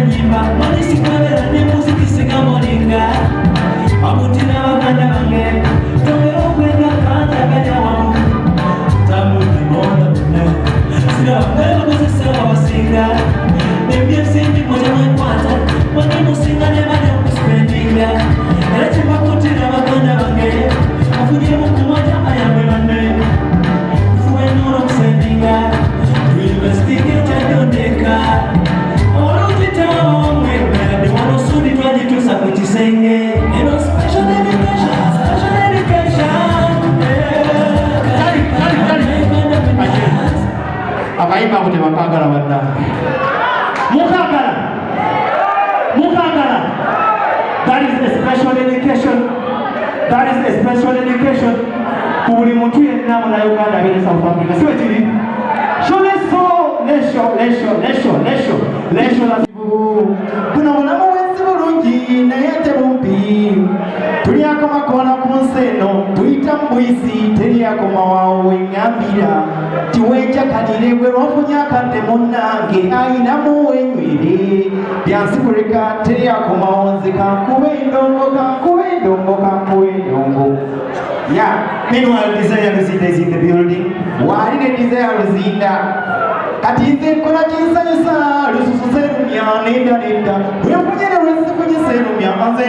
nyimba Manisi kwabera ne muziki sega moringa Amutina wakanda bange Tongero kwenda kanda kanya wamu Tamu ni mona mune Sina wapela kusisa wawasinga Nembia msindi moja mwekwata Wani musinga ne manya kuspendinga Eleche pakutina wakanda bange Afujie muku moja ayambe mane Ufuwe nuro msendinga Investigate ayondeka Abaimba kuti makagala wadda mukagala that is a special education kuli muntu yenna mu Uganda bene South Africa siwe kiri lesho la kuna mulamu wenzi bulungi naye tebumpi tulyako makona ku nseno tuyita mbuyisi teryako mawawo weŋŋambira tiwenjakalire gwe lwafunye akadde munnange ayinamu wenywere byansikuleka teryako mawonzi kankuba endongo Yeah, meanwhile Desire Luzinda is in the building. Wali Desire Luzinda kati nze nkola kinsanyusa lususu serumya nenda wefunyire lwesi kunye serumya nze